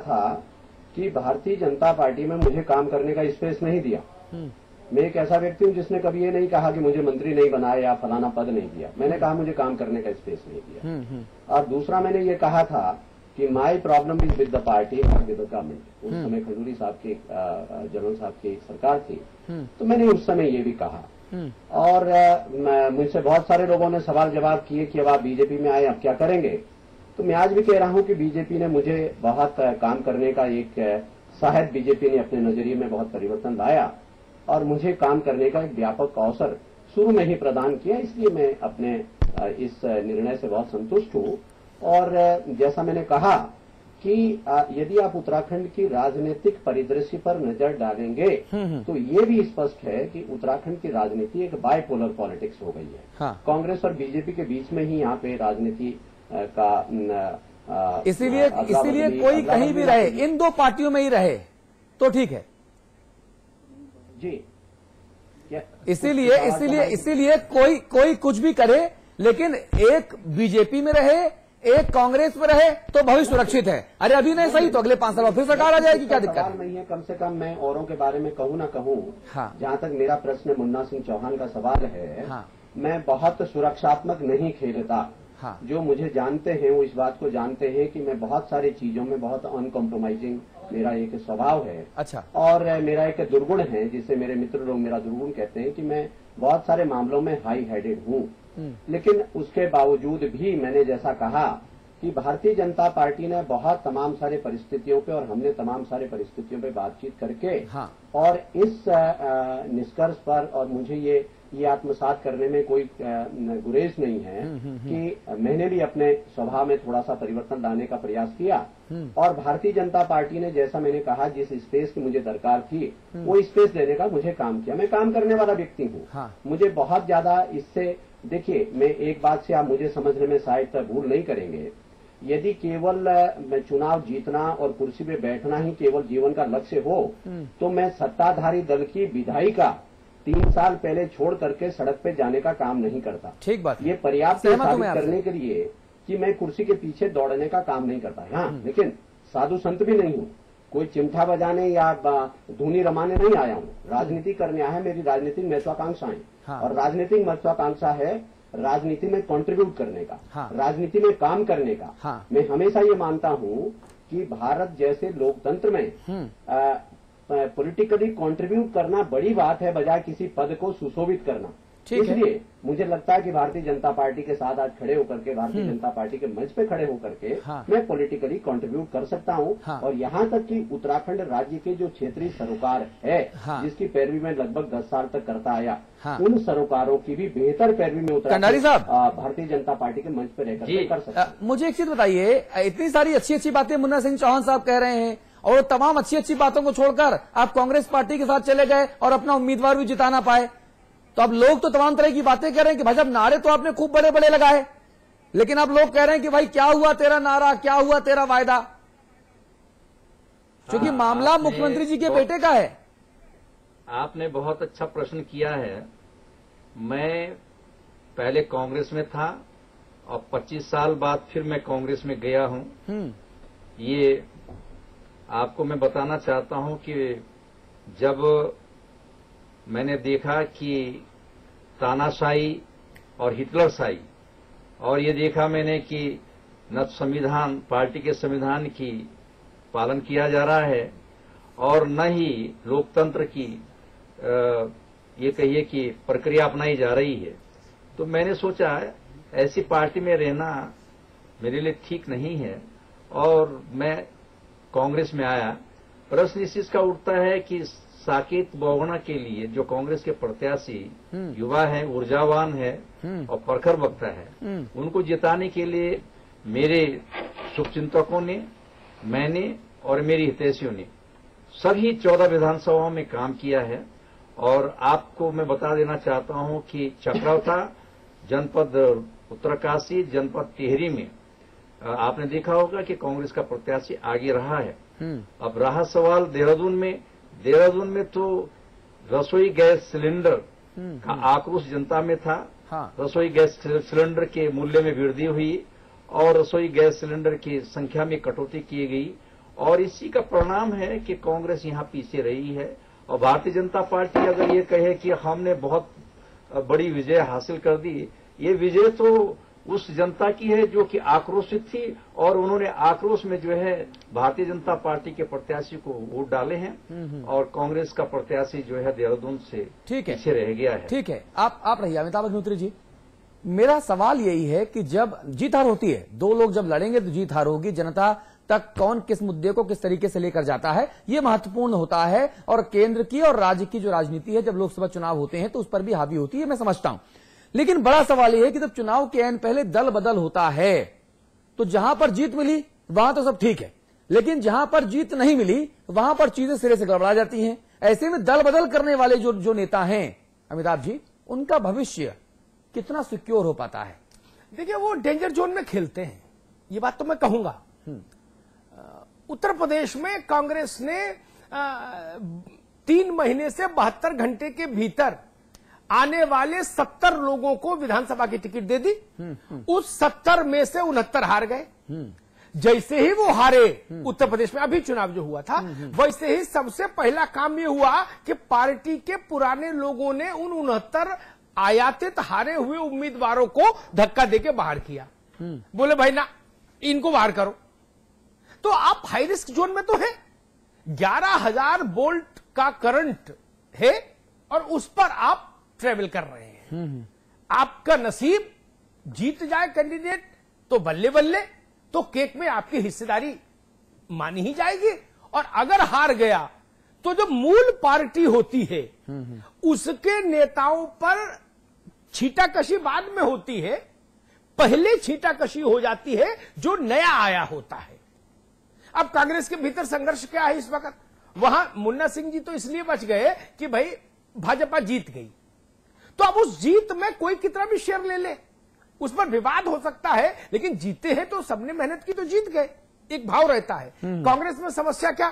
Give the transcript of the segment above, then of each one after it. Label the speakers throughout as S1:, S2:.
S1: था कि भारतीय जनता पार्टी में मुझे काम करने का स्पेस नहीं दिया। मैं एक ऐसा व्यक्ति हूं जिसने कभी ये नहीं कहा कि मुझे मंत्री नहीं बनाया या फलाना पद नहीं दिया। मैंने कहा मुझे काम करने का स्पेस नहीं दिया। और दूसरा मैंने ये कहा था कि my problem is with the party और विद द गवर्नमेंट। उस समय खजूरी साहब की जनरल साहब की एक सरकार थी, तो मैंने उस समय ये भी कहा। और मुझसे बहुत सारे लोगों ने सवाल जवाब किए कि अब आप बीजेपी में आए, अब क्या करेंगे। तो मैं आज भी कह रहा हूं कि बीजेपी ने मुझे बहुत काम करने का शायद बीजेपी ने अपने नजरिए में बहुत परिवर्तन लाया और मुझे काम करने का एक व्यापक अवसर शुरू में ही प्रदान किया। इसलिए मैं अपने इस निर्णय से बहुत संतुष्ट हूं। और जैसा मैंने कहा कि यदि आप उत्तराखंड की राजनीतिक परिदृश्य पर नजर डालेंगे तो ये भी स्पष्ट है कि उत्तराखंड की राजनीति एक बायपोलर पॉलिटिक्स हो गई है।
S2: हाँ।
S1: कांग्रेस और बीजेपी के बीच में ही यहाँ पे राजनीति का
S2: इसीलिए कोई कहीं भी रहे, इन दो पार्टियों में ही रहे तो ठीक है
S1: जी।
S2: इसीलिए कोई कुछ भी करे, लेकिन एक बीजेपी में रहे, एक कांग्रेस में रहे तो भविष्य सुरक्षित है। अरे अभी नहीं सही तो अगले 5 साल बाद फिर सरकार आ जाएगी, क्या दिक्कत है?
S1: नहीं है। कम से कम मैं औरों के बारे में कहूं ना कहूं,
S2: हाँ।
S1: जहां तक मेरा प्रश्न मुन्ना सिंह चौहान का सवाल है,
S2: हाँ।
S1: मैं बहुत सुरक्षात्मक नहीं खेलता।
S2: हाँ।
S1: जो मुझे जानते हैं वो इस बात को जानते हैं कि मैं बहुत सारी चीजों में बहुत अनकॉम्प्रोमाइजिंग मेरा एक स्वभाव है।
S2: अच्छा।
S1: और मेरा एक दुर्गुण है जिसे मेरे मित्र लोग मेरा दुर्गुण कहते हैं कि मैं बहुत सारे मामलों में हाई हेडेड हूँ। लेकिन उसके बावजूद भी मैंने जैसा कहा कि भारतीय जनता पार्टी ने बहुत तमाम सारे परिस्थितियों पे और हमने तमाम सारे परिस्थितियों पे बातचीत करके
S2: हाँ।
S1: और इस निष्कर्ष पर, और मुझे ये आत्मसात करने में कोई गुरेज नहीं है कि मैंने भी अपने स्वभाव में थोड़ा सा परिवर्तन लाने का प्रयास किया। और भारतीय जनता पार्टी ने, जैसा मैंने कहा, जिस स्पेस की मुझे दरकार थी वो स्पेस देने का मुझे काम किया। मैं काम करने वाला व्यक्ति हूँ।
S2: हाँ।
S1: मुझे बहुत ज्यादा इससे, देखिए, मैं एक बात से आप मुझे समझने में शायद भूल नहीं करेंगे, यदि केवल चुनाव जीतना और कुर्सी पे बैठना ही केवल जीवन का लक्ष्य हो तो मैं सत्ताधारी दल की विधायिका 3 साल पहले छोड़ करके सड़क पे जाने का काम नहीं करता।
S2: ठीक बात।
S1: ये पर्याप्त साबित करने के लिए कि मैं कुर्सी के पीछे दौड़ने का काम नहीं करता। हाँ, लेकिन साधु संत भी नहीं हूँ, कोई चिमटा बजाने या धुनी रमाने नहीं आया हूँ। राजनीति करने आया है। मेरी राजनीतिक महत्वाकांक्षाएं।
S2: हाँ। और
S1: राजनीतिक महत्वाकांक्षा है राजनीति में कंट्रीब्यूट करने का।
S2: हाँ।
S1: राजनीति में काम करने का।
S2: हाँ।
S1: मैं हमेशा ये मानता हूँ कि भारत जैसे लोकतंत्र में पॉलिटिकली कंट्रीब्यूट करना बड़ी बात है बजाय किसी पद को सुशोभित करना। इसलिए मुझे लगता है कि भारतीय जनता पार्टी के साथ आज खड़े होकर के, भारतीय जनता पार्टी के मंच पे खड़े होकर के
S2: हाँ।
S1: मैं पॉलिटिकली कंट्रीब्यूट कर सकता हूं।
S2: हाँ। और
S1: यहां तक कि उत्तराखंड राज्य के जो क्षेत्रीय सरोकार है,
S2: हाँ।
S1: जिसकी पैरवी में लगभग 10 साल तक करता आया,
S2: हाँ।
S1: उन सरोकारों की भी बेहतर पैरवी में
S2: कण्डारी साहब
S1: भारतीय जनता पार्टी के मंच पर रहकर कर सकता हूं।
S2: मुझे एक चीज बताइए, इतनी सारी अच्छी बातें मुन्ना सिंह चौहान साहब कह रहे हैं और तमाम अच्छी बातों को छोड़कर आप कांग्रेस पार्टी के साथ चले गए और अपना उम्मीदवार भी जिता ना पाए, तो अब लोग तो तमाम तरह की बातें कह रहे हैं कि भाई साहब नारे तो आपने खूब बड़े बड़े लगाए, लेकिन अब लोग कह रहे हैं कि भाई क्या हुआ तेरा नारा, क्या हुआ तेरा वायदा, क्योंकि मामला मुख्यमंत्री जी के बेटे का है।
S3: आपने बहुत अच्छा प्रश्न किया है। मैं पहले कांग्रेस में था और 25 साल बाद फिर मैं कांग्रेस में गया हूं। ये आपको मैं बताना चाहता हूं कि जब मैंने देखा कि तानाशाही और हिटलरशाही, और ये देखा मैंने कि न संविधान, पार्टी के संविधान की पालन किया जा रहा है और न ही लोकतंत्र की ये कहिए कि प्रक्रिया अपनाई जा रही है, तो मैंने सोचा ऐसी पार्टी में रहना मेरे लिए ठीक नहीं है और मैं कांग्रेस में आया। प्रश्न इस चीज का उठता है कि साकेत बोगना के लिए जो कांग्रेस के प्रत्याशी युवा है, ऊर्जावान है और प्रखर वक्ता है, उनको जिताने के लिए मेरे शुभचिंतकों ने, मैंने और मेरी हितैषियों ने सभी 14 विधानसभाओं में काम किया है। और आपको मैं बता देना चाहता हूं कि चक्रौता जनपद उत्तरकाशी, जनपद टिहरी में आपने देखा होगा कि कांग्रेस का प्रत्याशी आगे रहा है। अब रहा सवाल देहरादून में तो रसोई गैस सिलेंडर का आक्रोश जनता में था।
S2: हाँ।
S3: रसोई गैस सिलेंडर के मूल्य में वृद्धि हुई और रसोई गैस सिलेंडर की संख्या में कटौती की गई और इसी का परिणाम है कि कांग्रेस यहाँ पीछे रही है। और भारतीय जनता पार्टी अगर ये कहे कि हमने बहुत बड़ी विजय हासिल कर दी, ये विजय तो उस जनता की है जो कि आक्रोशित थी और उन्होंने आक्रोश में जो है भारतीय जनता पार्टी के प्रत्याशी को वोट डाले हैं और कांग्रेस का प्रत्याशी जो है देहरादून से पीछे रह गया है।
S2: ठीक है, आप रहिए अमिताभ अग्निहोत्री जी। मेरा सवाल यही है कि जब जीत हार होती है, दो लोग जब लड़ेंगे तो जीत हार होगी, जनता तक कौन किस मुद्दे को किस तरीके से लेकर जाता है ये महत्वपूर्ण होता है। और केंद्र की और राज्य की जो राजनीति है जब लोकसभा चुनाव होते हैं तो उस पर भी हावी होती है, मैं समझता हूं। लेकिन बड़ा सवाल यह है कि जब चुनाव के ऐन पहले दल बदल होता है तो जहां पर जीत मिली वहां तो सब ठीक है, लेकिन जहां पर जीत नहीं मिली वहां पर चीजें सिरे से गड़बड़ा जाती हैं। ऐसे में दल बदल करने वाले जो नेता हैं अमिताभ जी, उनका भविष्य कितना सिक्योर हो पाता है?
S4: देखिए, वो डेंजर जोन में खेलते हैं, ये बात तो मैं कहूंगा। उत्तर प्रदेश में कांग्रेस ने 3 महीने से 72 घंटे के भीतर आने वाले 70 लोगों को विधानसभा की टिकट दे दी। उस 70 में से 69 हार गए। जैसे ही वो हारे उत्तर प्रदेश में, अभी चुनाव जो हुआ था, वैसे ही सबसे पहला काम ये हुआ कि पार्टी के पुराने लोगों ने उन 69 आयातित हारे हुए उम्मीदवारों को धक्का देके बाहर किया। बोले भाई ना, इनको बाहर करो। तो आप हाई रिस्क जोन में तो है, 11,000 वोल्ट का करंट है और उस पर आप ट्रेवल कर रहे हैं। आपका नसीब जीत जाए कैंडिडेट तो बल्ले बल्ले, तो केक में आपकी हिस्सेदारी मानी ही जाएगी। और अगर हार गया तो जो मूल पार्टी होती है उसके नेताओं पर छींटाकशी बाद में होती है, पहले छींटाकशी हो जाती है जो नया आया होता है। अब कांग्रेस के भीतर संघर्ष क्या है इस वक्त? वहां मुन्ना सिंह जी तो इसलिए बच गए कि भाई भाजपा जीत गई, तो अब उस जीत में कोई कितना भी शेयर ले ले उस पर विवाद हो सकता है, लेकिन जीते हैं तो सबने मेहनत की तो जीत गए, एक भाव रहता है। कांग्रेस में समस्या क्या?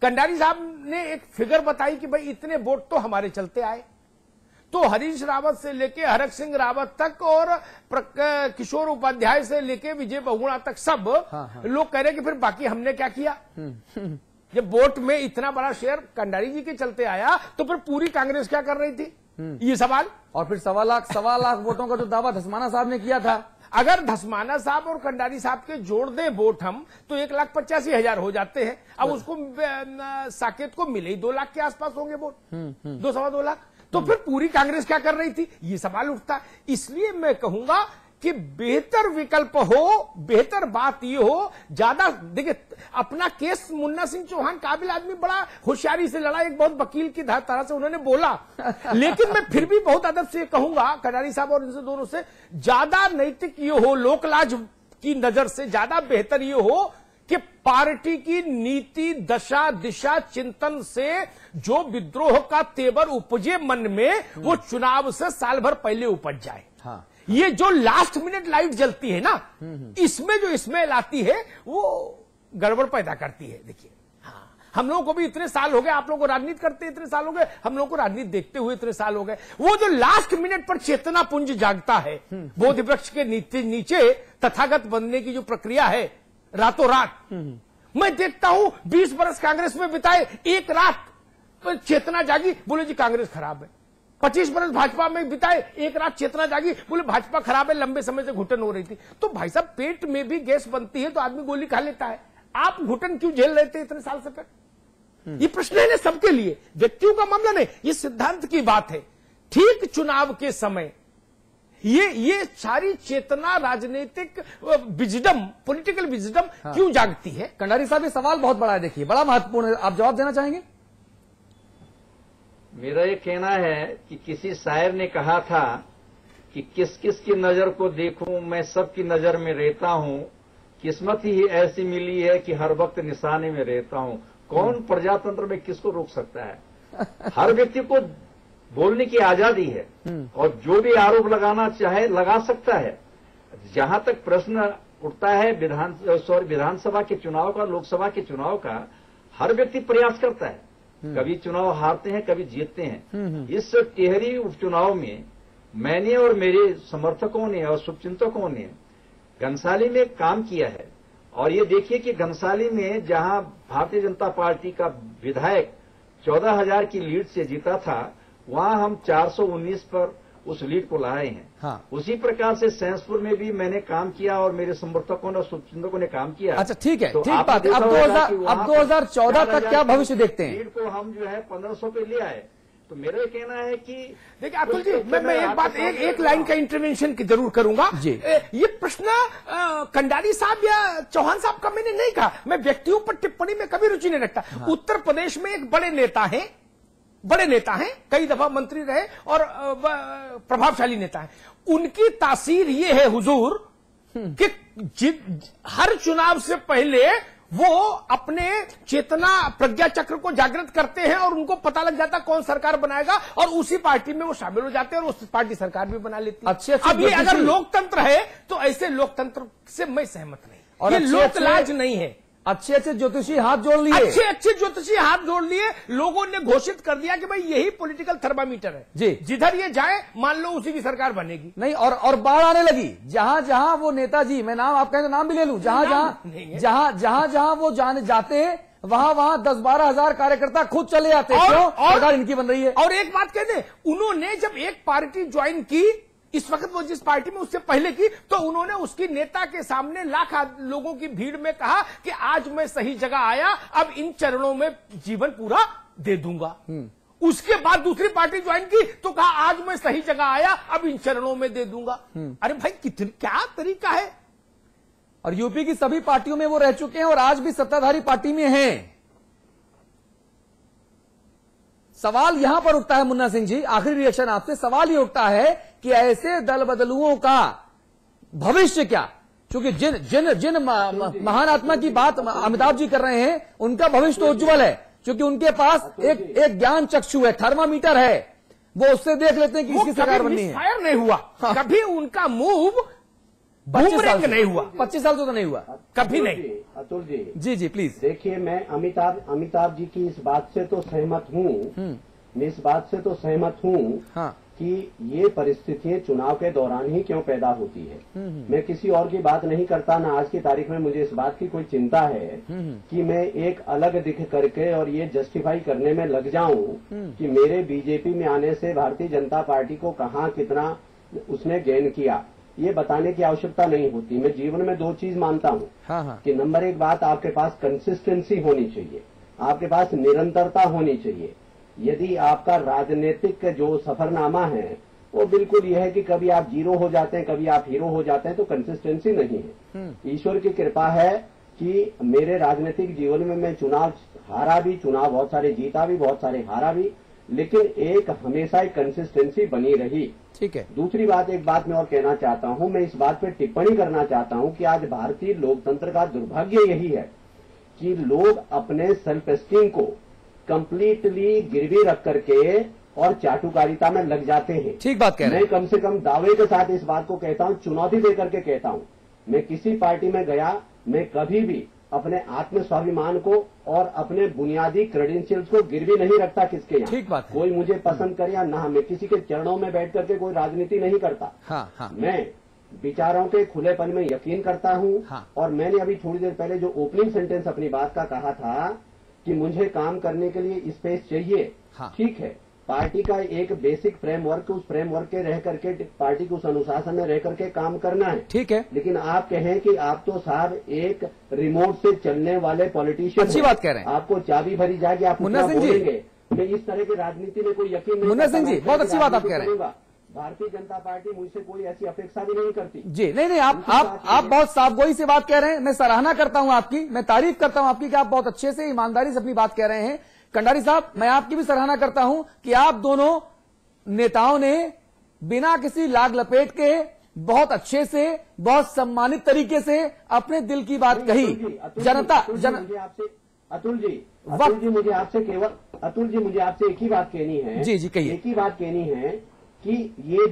S4: कंडारी साहब ने एक फिगर बताई कि भाई इतने वोट तो हमारे चलते आए, तो हरीश रावत से लेके हरक सिंह रावत तक और किशोर उपाध्याय से लेके विजय बहुगुणा तक सब लोग कह रहे कि फिर बाकी हमने क्या किया? जब वोट में इतना बड़ा शेयर कंडारी जी के चलते आया तो फिर पूरी कांग्रेस क्या कर रही थी? ये सवाल।
S2: और फिर 1.25 लाख वोटों का जो दावा धस्माना साहब ने किया था,
S4: अगर धस्माना साहब और कंडारी साहब के जोड़ दें वोट हम तो 1,85,000 हो जाते हैं। अब उसको साकेत को मिले ही 2 लाख के आसपास होंगे वोट, 2-2.25 लाख। तो फिर पूरी कांग्रेस क्या कर रही थी? ये सवाल उठता है। इसलिए मैं कहूंगा कि बेहतर विकल्प हो, बेहतर बात ये हो, ज्यादा देखिए अपना केस मुन्ना सिंह चौहान काबिल आदमी, बड़ा होशियारी से लड़ा, एक बहुत वकील की तरह से उन्होंने बोला, लेकिन मैं फिर भी बहुत अदब से कहूंगा कंडारी साहब और इनसे दोनों से, ज्यादा नैतिक ये हो, लोकलाज की नजर से ज्यादा बेहतर ये हो कि पार्टी की नीति, दशा, दिशा, चिंतन से जो विद्रोह का तेवर उपजे मन में, वो चुनाव से साल भर पहले उपज जाए। हाँ। ये जो लास्ट मिनट लाइट जलती है ना, इसमें जो स्मेल आती है वो गड़बड़ पैदा करती है। देखिए, हाँ, हम लोगों को भी इतने साल हो गए, आप लोगों को राजनीति करते इतने साल हो गए, हम लोगों को राजनीति देखते हुए इतने साल हो गए। वो जो लास्ट मिनट पर चेतना पुंज जागता है, बोधि वृक्ष के नीचे तथागत बनने की जो प्रक्रिया है, रातों रात मैं देखता हूं 20 बरस कांग्रेस में बिताए, एक रात पर चेतना जागी, बोले जी कांग्रेस खराब है। 25 बरस भाजपा में बिताए, एक रात चेतना जागी, बोले भाजपा खराब है, लंबे समय से घुटन हो रही थी। तो भाई साहब, पेट में भी गैस बनती है तो आदमी गोली खा लेता है, आप घुटन क्यों झेल रहे थे इतने साल से? फिर ये प्रश्न है ना सबके लिए, व्यक्तियों का मामला नहीं, ये सिद्धांत की बात है। ठीक चुनाव के समय ये सारी चेतना, राजनीतिक विजडम, पॉलिटिकल विजडम क्यों जागती है?
S2: कंडारी साहब, ये सवाल बहुत बड़ा है, देखिए बड़ा महत्वपूर्ण है, आप जवाब देना चाहेंगे?
S3: मेरा ये कहना है कि किसी शायर ने कहा था कि किस किस की नजर को देखूं, मैं सबकी नजर में रहता हूं, किस्मत ही ऐसी मिली है कि हर वक्त निशाने में रहता हूं। कौन प्रजातंत्र में किसको रोक सकता है? हर व्यक्ति को बोलने की आजादी है और जो भी आरोप लगाना चाहे लगा सकता है। जहां तक प्रश्न उठता है विधानसभा के चुनाव का, लोकसभा के चुनाव का, हर व्यक्ति प्रयास करता है, कभी चुनाव हारते हैं, कभी जीतते हैं। इस टिहरी उपचुनाव में मैंने और मेरे समर्थकों ने और शुभचिंतकों ने घनसाली में काम किया है और ये देखिए कि घनसाली में जहां भारतीय जनता पार्टी का विधायक 14,000 की लीड से जीता था, वहां हम 419 पर उस लीड को लाए हैं।
S2: हाँ।
S3: उसी प्रकार से सैंसपुर में भी मैंने काम किया और मेरे समर्थकों और शुभचिंतकों ने काम किया।
S2: अच्छा, ठीक है,
S3: तो
S2: ठीक बात है। अब 2014 तक क्या भविष्य देखते हैं?
S3: लीड को हम जो है 1500 पे ले आए। तो मेरा कहना है कि
S4: देखिए अतुल जी, मैं एक बात एक लाइन का इंटरवेंशन जरूर करूंगा जी। ये प्रश्न कंडारी साहब या चौहान साहब का मैंने नहीं कहा, मैं व्यक्तियों पर टिप्पणी में कभी रुचि नहीं रखता। हाँ। उत्तर प्रदेश में एक बड़े नेता हैं, कई दफा मंत्री रहे और प्रभावशाली नेता हैं। उनकी तासीर ये है हुजूर कि हर चुनाव से पहले वो अपने चेतना प्रज्ञा चक्र को जागृत करते हैं और उनको पता लग जाता कौन सरकार बनाएगा और उसी पार्टी में वो शामिल हो जाते हैं और उस पार्टी सरकार भी बना लेती है।
S2: अच्छे
S4: अब ये अगर लोकतंत्र है तो ऐसे लोकतंत्र से मैं सहमत नहीं, और ये लोकलाज नहीं है।
S2: अच्छे ज्योतिषी हाथ जोड़ लिए,
S4: अच्छे ज्योतिषी हाथ जोड़ लिए। लोगों ने घोषित कर दिया कि भाई यही पॉलिटिकल थर्मामीटर है जी, जिधर ये जाए मान लो उसी की सरकार बनेगी।
S2: नहीं, और बाढ़ आने लगी। जहां वो नेताजी, मैं नाम आप कहें तो नाम भी ले लूं, जहां वो जाते हैं वहां 10-12 हजार कार्यकर्ता खुद चले जाते हैं। क्यों? सरकार इनकी बन रही है।
S4: और एक बात कह दें, उन्होंने जब एक पार्टी ज्वाइन की, इस वक्त वो जिस पार्टी में उससे पहले की, तो उन्होंने उसकी नेता के सामने लाख लोगों की भीड़ में कहा कि आज मैं सही जगह आया, अब इन चरणों में जीवन पूरा दे दूंगा। उसके बाद दूसरी पार्टी ज्वाइन की तो कहा आज मैं सही जगह आया, अब इन चरणों में दे दूंगा। अरे भाई क्या तरीका है।
S2: और यूपी की सभी पार्टियों में वो रह चुके हैं और आज भी सत्ताधारी पार्टी में हैं। सवाल यहां पर उठता है मुन्ना सिंह जी, आखिरी रिएक्शन आपसे। सवाल ये उठता है कि ऐसे दल बदलुओं का भविष्य क्या? क्योंकि जिन महान आत्मा की बात अमिताभ जी कर रहे हैं, उनका भविष्य तो उज्जवल है, क्योंकि उनके पास एक ज्ञान चक्षु है, थर्मामीटर है। वो उससे देख लेते हैं कि इसकी सरकार बननी है।
S4: फायर नहीं हुआ। हाँ। कभी उनका मूव 25 साल नहीं हुआ।
S2: 25 साल तो नहीं हुआ,
S4: कभी नहीं।
S1: अतुल जी
S2: जी प्लीज
S1: देखिए, मैं अमिताभ जी की इस बात से तो सहमत हूँ, मैं इस बात से तो सहमत हूँ
S2: हाँ।
S1: कि ये परिस्थितियां चुनाव के दौरान ही क्यों पैदा होती है। मैं किसी और की बात नहीं करता, ना आज की तारीख में मुझे इस बात की कोई चिंता है कि मैं एक अलग दिख करके और ये जस्टिफाई करने में लग जाऊं कि मेरे बीजेपी में आने से भारतीय जनता पार्टी को कहां कितना उसने गेन किया। ये बताने की आवश्यकता नहीं होती। मैं जीवन में 2 चीज मानता हूँ कि नंबर 1 बात, आपके पास कंसिस्टेंसी होनी चाहिए, आपके पास निरंतरता होनी चाहिए। यदि आपका राजनीतिक जो सफरनामा है वो बिल्कुल यह है कि कभी आप 0 हो जाते हैं, कभी आप हीरो हो जाते हैं, तो कंसिस्टेंसी नहीं है। ईश्वर की कृपा है कि मेरे राजनीतिक जीवन में मैं चुनाव हारा भी, चुनाव बहुत सारे जीता भी, बहुत सारे हारा भी, लेकिन एक हमेशा एक कंसिस्टेंसी बनी रही।
S2: ठीक है।
S1: दूसरी बात, एक बात मैं और कहना चाहता हूं, मैं इस बात पर टिप्पणी करना चाहता हूं कि आज भारतीय लोकतंत्र का दुर्भाग्य यही है कि लोग अपने सेल्फ एस्टीम को कंप्लीटली गिरवी रख करके और चाटुकारिता में लग जाते हैं।
S2: ठीक बात कह रहे हैं।
S1: मैं कम से कम दावे के साथ इस बात को कहता हूं, चुनौती देकर के कहता हूं, मैं किसी पार्टी में गया, मैं कभी भी अपने आत्म स्वाभिमान को और अपने बुनियादी क्रेडेंशियल्स को गिरवी नहीं रखता किसके यहाँ।
S2: ठीक बात है।
S1: कोई मुझे पसंद करे या ना, मैं किसी के चरणों में बैठ करके कोई राजनीति नहीं करता।
S2: हाँ, हाँ।
S1: मैं विचारों के खुलेपन में यकीन करता हूँ।
S2: हाँ।
S1: और मैंने अभी थोड़ी देर पहले जो ओपनिंग सेंटेंस अपनी बात का कहा था कि मुझे काम करने के लिए स्पेस चाहिए।
S2: हाँ।
S1: ठीक है, पार्टी का एक बेसिक फ्रेमवर्क, उस फ्रेमवर्क के रह करके पार्टी को उस अनुशासन में रह करके काम करना है।
S2: ठीक है।
S1: लेकिन आप कहें कि आप तो साहब एक रिमोट से चलने वाले पॉलिटिशियन,
S2: अच्छी बात कह रहे हैं,
S1: आपको चाबी भरी जाएगी, आप
S2: मुन्ना सिंह जी,
S1: मैं इस तरह की राजनीति में कोई यकीन नहीं।
S2: मुन्ना सिंह जी, बहुत अच्छी बात आप कह रहे हैं।
S1: भारतीय जनता पार्टी मुझसे कोई ऐसी अपेक्षा भी नहीं करती।
S2: जी नहीं, आप बहुत साफगोई से बात कह रहे हैं। मैं सराहना करता हूं आपकी, मैं तारीफ करता हूं आपकी कि आप बहुत अच्छे से ईमानदारी से अपनी बात कह रहे हैं। कंडारी साहब, मैं आपकी भी सराहना करता हूं कि आप दोनों नेताओं ने बिना किसी लाग लपेट के बहुत अच्छे से, बहुत सम्मानित तरीके से अपने दिल की बात कही।
S1: अतुल जी मुझे आपसे एक ही बात कहनी है।
S2: जी कहिए।
S1: एक ही बात कहनी है कि ये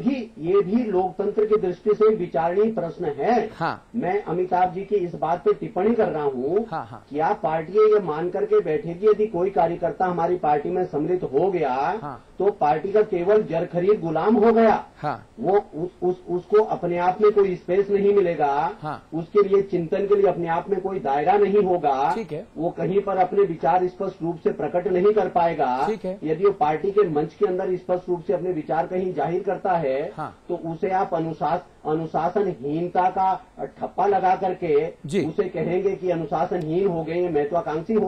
S1: भी लोकतंत्र की दृष्टि से विचारणीय प्रश्न है।
S2: हाँ।
S1: मैं अमिताभ जी की इस बात पे टिप्पणी कर रहा हूँ।
S2: हाँ।
S1: क्या पार्टियां ये मान करके बैठेगी यदि कोई कार्यकर्ता हमारी पार्टी में सम्मिलित हो गया,
S2: हाँ।
S1: तो पार्टी का केवल जरखरीद गुलाम हो गया।
S2: हाँ।
S1: वो उसको अपने आप में कोई स्पेस नहीं मिलेगा।
S2: हाँ।
S1: उसके लिए चिंतन के लिए अपने आप में कोई दायरा नहीं होगा।
S2: ठीक है।
S1: वो कहीं पर अपने विचार स्पष्ट रूप से प्रकट नहीं कर पाएगा।
S2: ठीक है।
S1: यदि वो पार्टी के मंच के अंदर स्पष्ट रूप से अपने विचार कहीं जाहिर करता है।
S2: हाँ।
S1: तो उसे आप अनुशासनहीनता का ठप्पा लगा करके
S2: जी।
S1: उसे कहेंगे कि अनुशासनहीन हो गए, महत्वाकांक्षी हो गए।